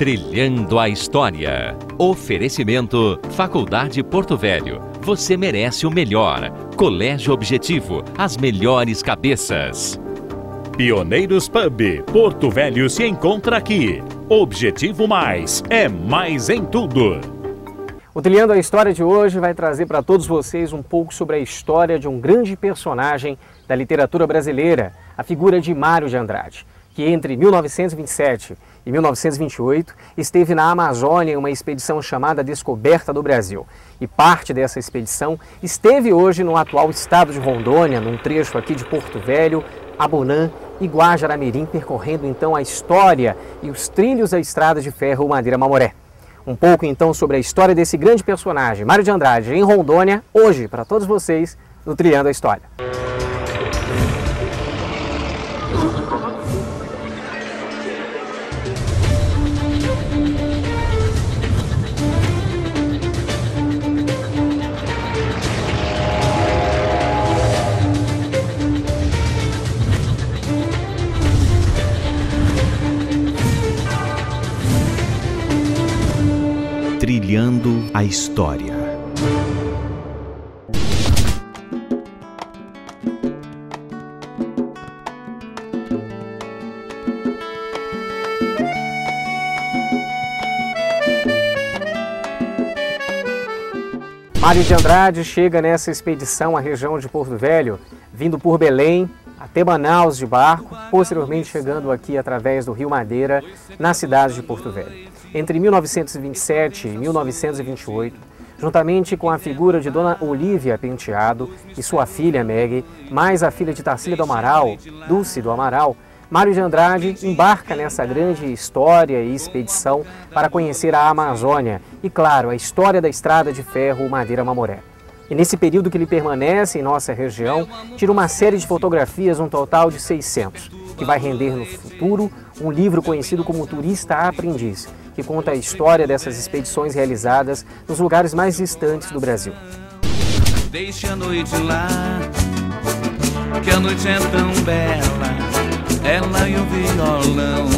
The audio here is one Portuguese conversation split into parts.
Trilhando a História. Oferecimento Faculdade Porto Velho. Você merece o melhor. Colégio Objetivo, as melhores cabeças. Pioneiros Pub, Porto Velho se encontra aqui. Objetivo Mais, é mais em tudo. O Trilhando a História de hoje vai trazer para todos vocês um pouco sobre a história de um grande personagem da literatura brasileira, a figura de Mário de Andrade, que entre 1927 e 1928 esteve na Amazônia em uma expedição chamada Descoberta do Brasil. E parte dessa expedição esteve hoje no atual estado de Rondônia, num trecho aqui de Porto Velho, Abunã e Guajará-Mirim, percorrendo então a história e os trilhos da estrada de ferro Madeira-Mamoré. Um pouco então sobre a história desse grande personagem, Mário de Andrade, em Rondônia, hoje para todos vocês no Trilhando a História. Trilhando a História. Mário de Andrade chega nessa expedição à região de Porto Velho, vindo por Belém até Manaus de barco, posteriormente chegando aqui através do Rio Madeira, na cidade de Porto Velho. Entre 1927 e 1928, juntamente com a figura de Dona Olívia Penteado e sua filha Meg, mais a filha de Tarsila do Amaral, Dulce do Amaral, Mário de Andrade embarca nessa grande história e expedição para conhecer a Amazônia e, claro, a história da estrada de ferro Madeira-Mamoré. E nesse período que ele permanece em nossa região, tira uma série de fotografias, um total de 600, que vai render no futuro um livro conhecido como Turista Aprendiz, que conta a história dessas expedições realizadas nos lugares mais distantes do Brasil. Deixe a noite lá, que a noite é tão bela, ela e o violão.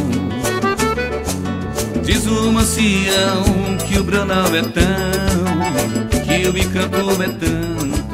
Diz o ancião que o Brunão é tão, que o encanto é tanto.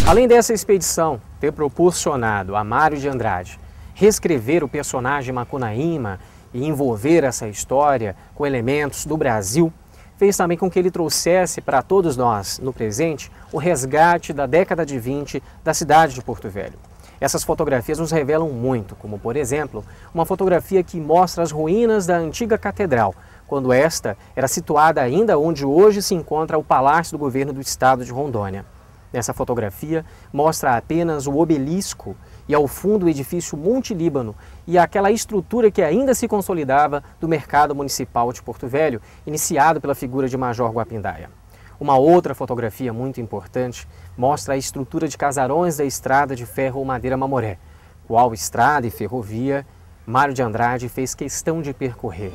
Além dessa expedição ter proporcionado a Mário de Andrade reescrever o personagem Macunaíma e envolver essa história com elementos do Brasil, fez também com que ele trouxesse para todos nós, no presente, o resgate da década de 20 da cidade de Porto Velho. Essas fotografias nos revelam muito, como, por exemplo, uma fotografia que mostra as ruínas da antiga catedral, quando esta era situada ainda onde hoje se encontra o Palácio do Governo do Estado de Rondônia. Nessa fotografia, mostra apenas o obelisco e ao fundo o edifício Monte Líbano e aquela estrutura que ainda se consolidava do Mercado Municipal de Porto Velho, iniciado pela figura de Major Guapindaia. Uma outra fotografia muito importante mostra a estrutura de casarões da estrada de ferro Madeira-Mamoré, qual estrada e ferrovia Mário de Andrade fez questão de percorrer.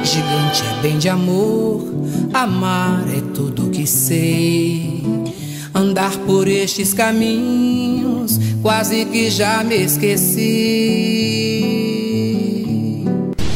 Gigante é bem de amor, amar é tudo que sei. Andar por estes caminhos, quase que já me esqueci.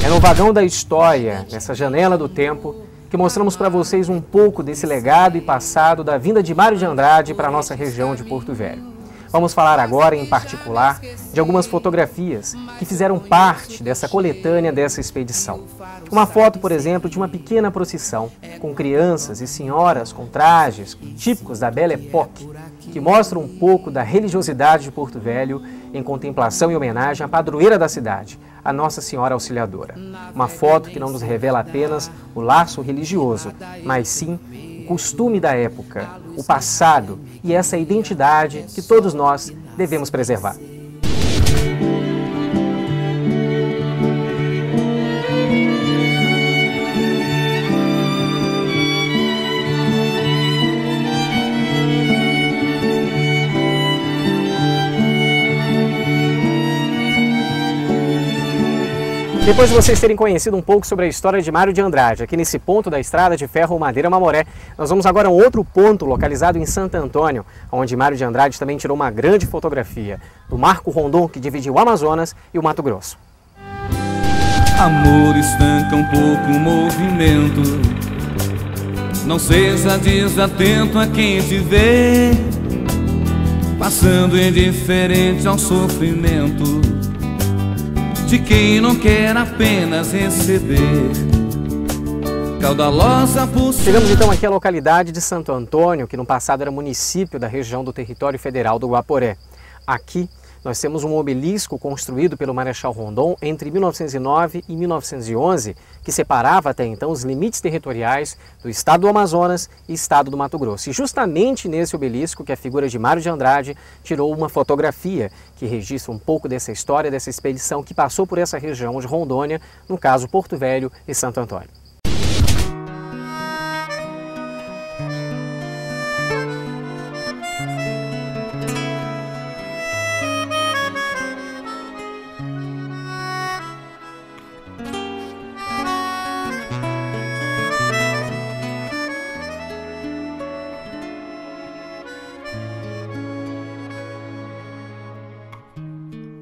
É no vagão da história, nessa janela do tempo, que mostramos para vocês um pouco desse legado e passado da vinda de Mário de Andrade para a nossa região de Porto Velho. Vamos falar agora, em particular, de algumas fotografias que fizeram parte dessa coletânea dessa expedição. Uma foto, por exemplo, de uma pequena procissão, com crianças e senhoras com trajes típicos da Belle Époque, que mostra um pouco da religiosidade de Porto Velho em contemplação e homenagem à padroeira da cidade, a Nossa Senhora Auxiliadora. Uma foto que não nos revela apenas o laço religioso, mas sim o costume da época, o passado e essa identidade que todos nós devemos preservar. Depois de vocês terem conhecido um pouco sobre a história de Mário de Andrade, aqui nesse ponto da estrada de ferro Madeira Mamoré, nós vamos agora a um outro ponto localizado em Santo Antônio, onde Mário de Andrade também tirou uma grande fotografia do Marco Rondon, que dividiu o Amazonas e o Mato Grosso. Amor estanca um pouco o movimento, não seja desatento a quem te vê, passando indiferente ao sofrimento de quem não quer apenas receber. Caudalosa por... Chegamos então aqui à localidade de Santo Antônio, que no passado era município da região do Território Federal do Guaporé. Aqui nós temos um obelisco construído pelo Marechal Rondon entre 1909 e 1911, que separava até então os limites territoriais do estado do Amazonas e estado do Mato Grosso. E justamente nesse obelisco que a figura de Mário de Andrade tirou uma fotografia que registra um pouco dessa história, dessa expedição que passou por essa região de Rondônia, no caso Porto Velho e Santo Antônio.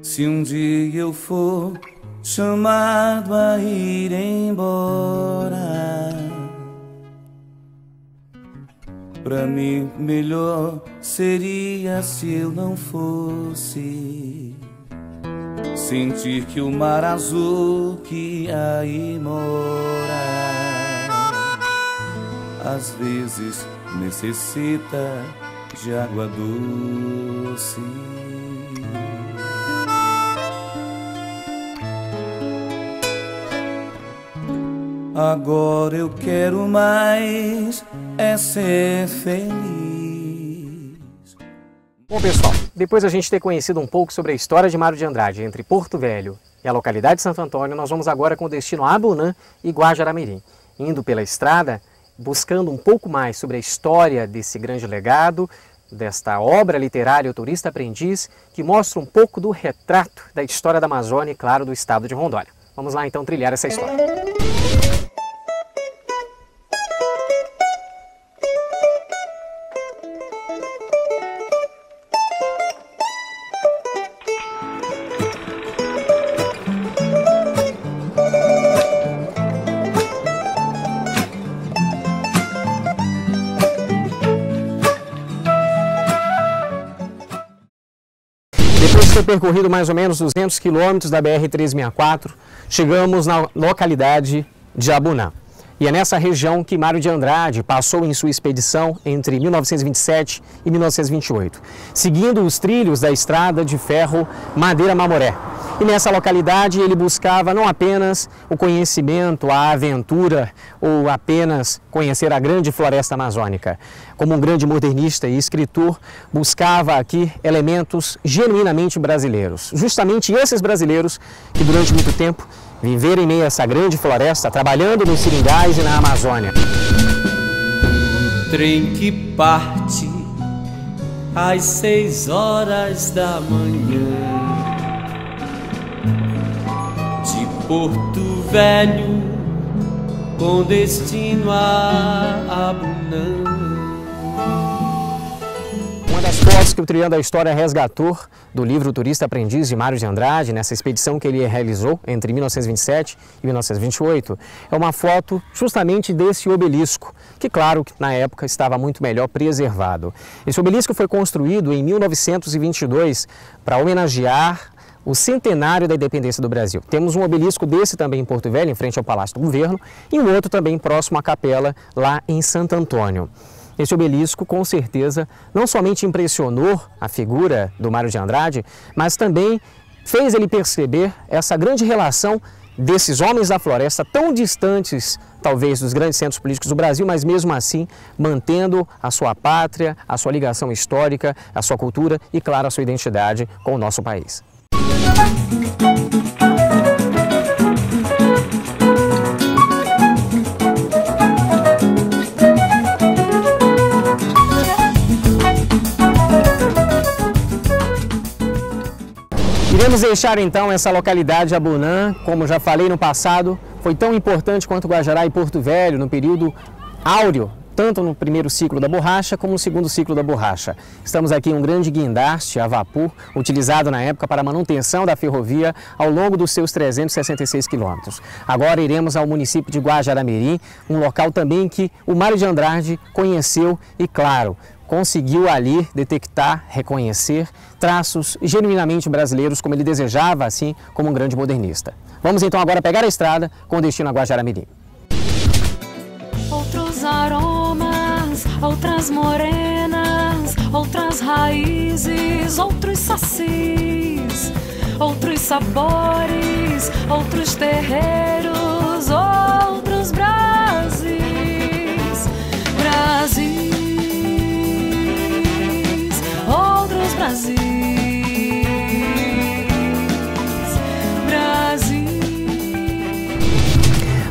Se um dia eu for chamado a ir embora, pra mim melhor seria se eu não fosse sentir que o mar azul que aí mora às vezes necessita de água doce. Agora eu quero mais é ser feliz. Bom, pessoal, depois de a gente ter conhecido um pouco sobre a história de Mário de Andrade entre Porto Velho e a localidade de Santo Antônio, nós vamos agora com destino a Abunã e Guajará-Mirim, indo pela estrada, buscando um pouco mais sobre a história desse grande legado, desta obra literária O Turista Aprendiz, que mostra um pouco do retrato da história da Amazônia e, claro, do estado de Rondônia. Vamos lá então trilhar essa história. Depois de ter percorrido mais ou menos 200 quilômetros da BR-364, chegamos na localidade de Abunã. E é nessa região que Mário de Andrade passou em sua expedição entre 1927 e 1928, seguindo os trilhos da estrada de ferro Madeira Mamoré. E nessa localidade ele buscava não apenas o conhecimento, a aventura ou apenas conhecer a grande floresta amazônica. Como um grande modernista e escritor, buscava aqui elementos genuinamente brasileiros. Justamente esses brasileiros que durante muito tempo viveram em meio a essa grande floresta, trabalhando nos seringais e na Amazônia. Trem que parte às 6 horas da manhã de Porto Velho com destino a Abunã. Uma das fotos que o Trilhando a História resgatou do livro Turista Aprendiz de Mário de Andrade, nessa expedição que ele realizou entre 1927 e 1928, é uma foto justamente desse obelisco, que claro que na época estava muito melhor preservado. Esse obelisco foi construído em 1922 para homenagear o centenário da independência do Brasil. Temos um obelisco desse também em Porto Velho, em frente ao Palácio do Governo, e um outro também próximo à capela, lá em Santo Antônio. Esse obelisco, com certeza, não somente impressionou a figura do Mário de Andrade, mas também fez ele perceber essa grande relação desses homens da floresta, tão distantes, talvez, dos grandes centros políticos do Brasil, mas mesmo assim, mantendo a sua pátria, a sua ligação histórica, a sua cultura e, claro, a sua identidade com o nosso país. Podemos deixar então essa localidade Abunã, como já falei no passado, foi tão importante quanto Guajará e Porto Velho no período áureo, tanto no primeiro ciclo da borracha como no segundo ciclo da borracha. Estamos aqui em um grande guindaste a vapor, utilizado na época para a manutenção da ferrovia ao longo dos seus 366 quilômetros. Agora iremos ao município de Guajará-Mirim, um local também que o Mário de Andrade conheceu e, claro, conseguiu ali detectar, reconhecer traços genuinamente brasileiros, como ele desejava, assim como um grande modernista. Vamos então agora pegar a estrada com destino a Guajará-Mirim. Outros aromas, outras morenas, outras raízes, outros sacis, outros sabores, outros terreiros, outros Brasis, Brasis, outros Brasis.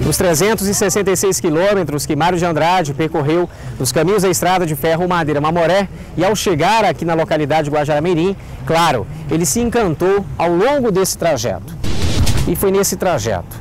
Os 366 quilômetros que Mário de Andrade percorreu nos caminhos da estrada de ferro Madeira-Mamoré, e ao chegar aqui na localidade de Guajará-Mirim, claro, ele se encantou ao longo desse trajeto. E foi nesse trajeto,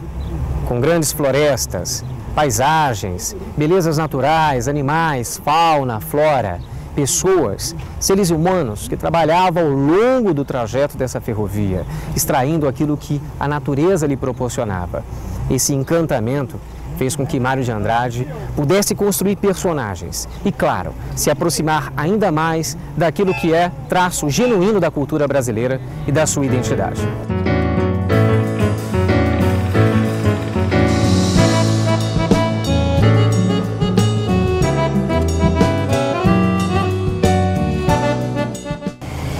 com grandes florestas, paisagens, belezas naturais, animais, fauna, flora, pessoas, seres humanos que trabalhavam ao longo do trajeto dessa ferrovia, extraindo aquilo que a natureza lhe proporcionava. Esse encantamento fez com que Mário de Andrade pudesse construir personagens e, claro, se aproximar ainda mais daquilo que é traço genuíno da cultura brasileira e da sua identidade.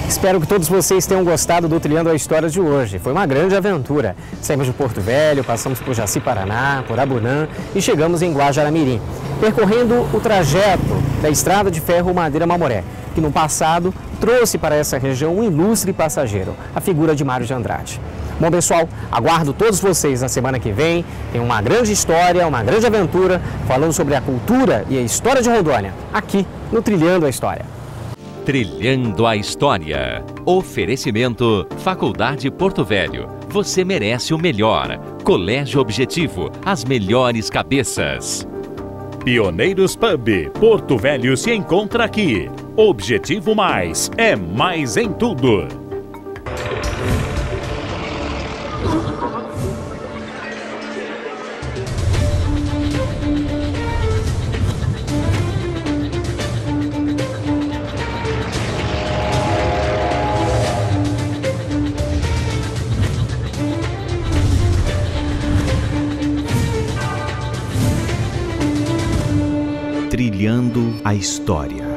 Espero que todos vocês tenham gostado do Trilhando a História de hoje. Foi uma grande aventura. Saímos de Porto Velho, passamos por Jaci-Paraná, por Abunã e chegamos em Guajará-Mirim, percorrendo o trajeto da estrada de ferro Madeira-Mamoré, que no passado trouxe para essa região um ilustre passageiro, a figura de Mário de Andrade. Bom, pessoal, aguardo todos vocês na semana que vem. Tem uma grande história, uma grande aventura, falando sobre a cultura e a história de Rondônia, aqui no Trilhando a História. Trilhando a História. Oferecimento Faculdade Porto Velho. Você merece o melhor. Colégio Objetivo. As melhores cabeças. Pioneiros Pub. Porto Velho se encontra aqui. Objetivo Mais. É mais em tudo. Trilhando a História.